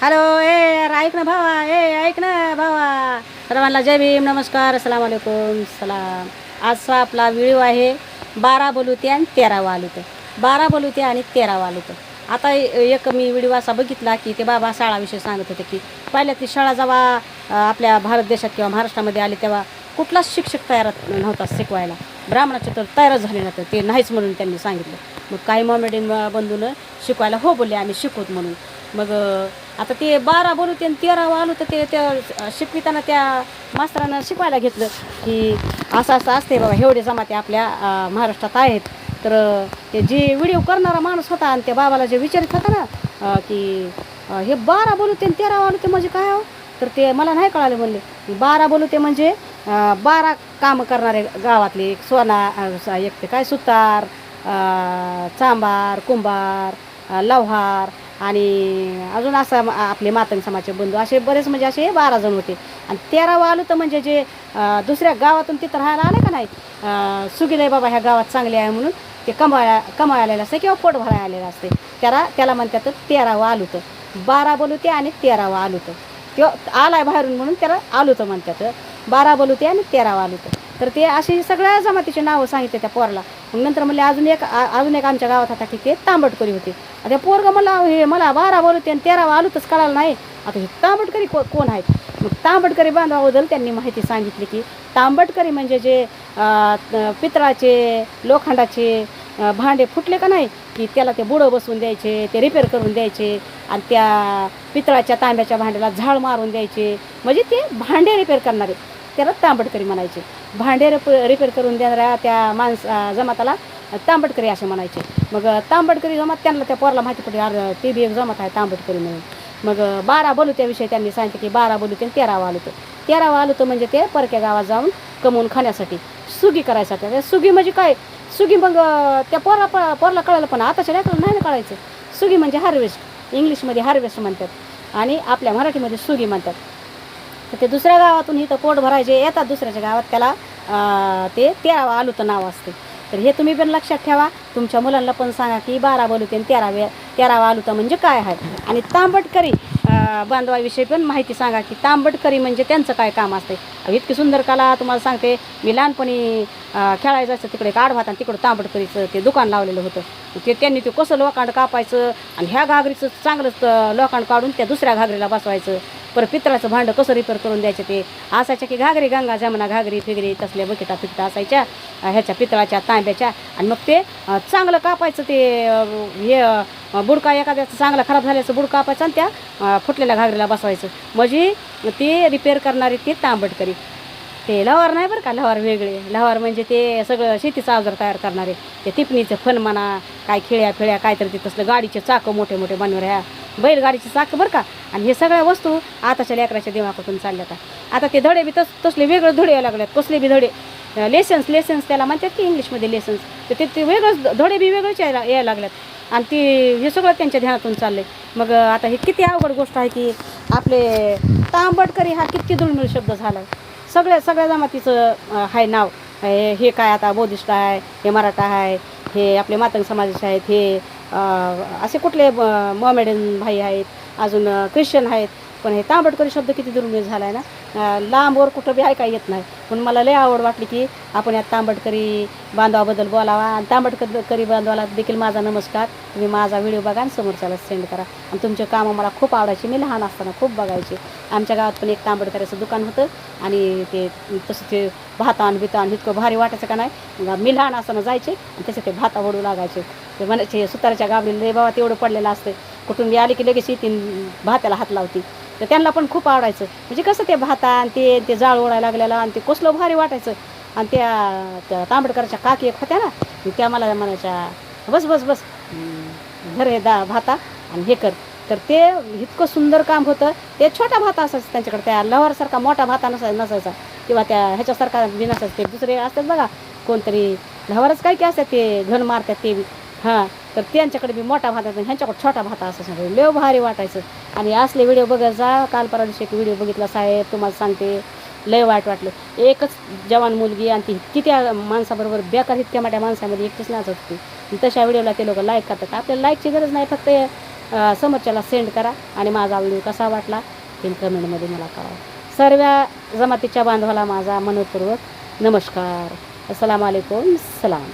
Hello ए ऐक ना भावा, ऐक ना भावा. सर्वांना जय भीम, नमस्कार, अस्सलाम वालेकुम, सलाम. आजचा आपला व्हिडिओ आहे 12 बलुते आणि 13 वालुते. 12 बलुते आणि 13 वालुते. आता एक मी व्हिडिओ असा बघितला की ते बाबा शाळाविषयी सांगत होते की पहिल्या ती शाळा जेव्हा आपल्या भारत देशात किंवा महाराष्ट्रामध्ये आली तेव्हा कुठलाच शिक्षक तयार नव्हता शिकवायला. ब्राह्मणाचे तर तयारच झाले नव्हते, ते नाहीच म्हणून त्यांनी सांगितलं. मग काही मॉमेडियन बंधून शिकवायला हो बोलले, आम्ही शिकवत म्हणून. मग आता ते 12 बलुते आणि 13 वालू तर ते त्या शिकविताना त्या मास्तरानं शिकवायला घेतलं की असं असं असते बाबा, एवढे जमाते आपल्या महाराष्ट्रात आहेत. तर ते जे व्हिडिओ करणारा माणूस होता आणि त्या बाबाला जे विचारित होता ना की हे 12 बलुते आणि 13 वालुते म्हणजे काय हो, तर ते मला नाही कळाले. म्हणले 12 बलुते म्हणजे 12 कामं करणारे गावातले, एक सोना, एक ते काय सुतार, चांभार, कुंभार, लव्हार आणि अजून असं आपले मातंग समाजचे बंधू, असे बरेच म्हणजे असे 12 जण होते. आणि 13 वालू तर म्हणजे जे दुसऱ्या गावातून तिथं राहायला आले का नाही, सुगीले बाबा ह्या गावात चांगले आहे म्हणून ते कमायला आलेलं असते किंवा पोट भरायला आलेलं असते, त्याला म्हणतात 13 आलूतं. 12 बलुते आणि 13 आलूतं किंवा आलाय बाहेरून म्हणून त्याला आलूतं म्हणतात. 12 बलुते आणि 13 आलूतं. तर ते अशी सगळ्या जमातीची नावं सांगितले त्या पोराला. मग नंतर म्हणले अजून एक आमच्या गावात होता की ते तांबटकरी होते. आता पोरगा मला हे मला 12 बलुते आणि 13 आलूतच कळालं नाही. आता हे तांबटकरी कोण आहेत. मग तांबटकरी बांधवाबद्दल त्यांनी माहिती सांगितली की तांबटकरी म्हणजे जे पितळाचे लोखंडाचे भांडे फुटले का नाही की त्याला ते बुडं बसवून द्यायचे, ते रिपेअर करून द्यायचे आणि त्या पितळाच्या तांब्याच्या भांड्याला झाड मारून द्यायचे. म्हणजे ते भांडे रिपेअर करणारे त्याला तांबटकरी म्हणायचे. भांडे रिपेअर करून देणाऱ्या त्या जमाताला तांबटकरी असे म्हणायचे. मग तांबटकरी जमात त्यांना त्या पोराला माहिती पडली, अरे ते बी एक जमात आहे तांबटकरी म्हणून. मग 12 बलुत्याविषयी त्यांनी सांगितलं की 12 बलुते आणि 13 आलूतं. 13 आलूतं म्हणजे ते परक्या गावात जाऊन कमवून खाण्यासाठी, सुगी करायसाठी. सुगी म्हणजे काय, सुगी मग त्या पोरला कळालं, पण आताच्या लेकराला नाही ना कळायचं. सुगी म्हणजे हार्वेस्ट, इंग्लिशमध्ये हार्वेस्ट म्हणतात आणि आपल्या मराठीमध्ये सुगी म्हणतात. तर ते दुसऱ्या गावातून इथं पोट भरायचे येतात दुसऱ्याच्या गावात, त्याला ते 13 आलूतं नाव असते. तर हे तुम्ही पण लक्षात ठेवा, तुमच्या मुलांना पण सांगा की 12 बलुते आणि 13 आलूतं म्हणजे काय आहे. आणि तांबटकरी बांधवाविषयी पण माहिती सांगा की तांबटकरी म्हणजे त्यांचं काय काम असते. इतकी सुंदर कला तुम्हाला सांगते. मी लहानपणी खेळायचं असतं तिकडे आडभात आणि तिकडं तांबटकरीचं ते दुकान लावलेलं होतं. त्यांनी ते कसं लोखंड कापायचं आणि ह्या घागरीचं चांगलंच लोखंड काढून त्या दुसऱ्या घागरीला बसवायचं. परत पितळाचं भांडं कसं रिपेअर करून द्यायचं ते असायच्या की घागरी, गंगा जमुना घागरी फिगरी तसल्या बकेटा फिकटा असायच्या ह्याच्या पितळाच्या तांब्याच्या. आणि मग ते चांगलं कापायचं, ते हे बुडका एखाद्याचं चांगलं खराब झाल्याचं बुडका कापायचं आणि त्या फुटलेल्या घागरीला बसवायचं. म्हणजे ते रिपेअर करणारे ते तांबटकरी. ते लवार नाही बरं का, लवार वेगळे. लवार म्हणजे ते सगळं शेतीचं अवजार तयार करणारे, ते टिपणीचं फन म्हणा, काय खेळ्या काहीतरी ते तसलं गाडीचे चाकं मोठे बनवर, ह्या बैलगाडीचे चाकं बरं का. आणि हे सगळ्या वस्तू आताच्या लेकराच्या दिमागातून चालल्या का. आता ते धडे बी तसले वेगळे धडे यायला लागल्यात, कसले बी धडे, लेसन्स त्याला म्हणतात की इंग्लिशमध्ये लेसन्स. तर ते वेगळंच धडे बी वेगळेच यायला लागल्यात आणि ते हे सगळं त्यांच्या ध्यानातून चाललंय. मग आता हे किती अवघड गोष्ट आहे की आपले तांबटकरी हा किती दुर्मिळ शब्द झाला. सगळ्या जमातीचं आहे नाव. हे काय आता बौद्धिस्ट आहे, हे मराठा आहे, हे आपले मातंग समाजाचे आहेत, हे असे कुठले मोमेडियन भाई आहेत, अजून ख्रिश्चन आहेत. पण हे तांबटकरी शब्द किती दुर्मिळ झाला आहे ना, लांबवर कुठं बी ऐकाय येत नाही. पण मला लय आवड वाटली की आपण या तांबटकरी बांधवाबद्दल बोलावा. आणि तांबटकरी बांधवाला देखील माझा नमस्कार. तुम्ही माझा व्हिडिओ बघा आणि समोरच्याला सेंड करा. आणि तुमचे कामं मला खूप आवडायचे, मी लहान असताना खूप बघायचे. आमच्या गावात पण एक तांबटकऱ्याचं दुकान होतं आणि ते तसं ते भातान इतकं भारी वाटायचं का नाही. मी लहान असताना जायचे आणि त्याचे ते भाता वडू लागायचे. ते म्हणायचे सुताराच्या गाबडीला रे बाबा तेवढं पडलेलं असतं, कुठून मी आली की लगेच येते भात्याला हात लावती. तर त्यांना पण खूप आवडायचं. म्हणजे कसं ते भाता आणि ते जाळ ओढायला लागलेलं आणि ते कसलं भारी वाटायचं. आणि त्या तांबटकरच्या काकी एक होत्या ना, त्या मला म्हणायच्या बस घर हे भाता आणि हे कर. तर ते इतकं सुंदर काम होतं. ते छोटा भाता असायचा त्यांच्याकडे, त्या लवारसारखा मोठा भाता नसायचा किंवा त्या ह्याच्यासारखा बी नसायचं. ते दुसरे असतात बघा कोणतरी लवारच काय की असतात ते घन मारतात ते बी, हां. तर त्यांच्याकडे बी मोठा भाता ह्यांच्याकडे छोटा भाता असायचा. लय भारी वाटायचं. आणि असले व्हिडिओ बघत जा. काल परवा दिवशी एक व्हिडिओ बघितला साहेब, तुम्हाला सांगते लय वाईट वाटलं. एकच जवान मुलगी आणि ती किती माणसाबरोबर बेकार इतक्या मोठ्या माणसामध्ये एकटीच नाचत होती. तशा व्हिडिओला ते लोक लाईक करतात. आपल्याला लाईकची गरज नाही, फक्त समोरच्याला सेंड करा आणि माझा व्हिडिओ कसा वाटला ते कमेंटमध्ये मला कळवा. सर्व जमातीच्या बांधवाला माझा मनपूर्वक नमस्कार. अस्सलाम वालेकुम सलाम.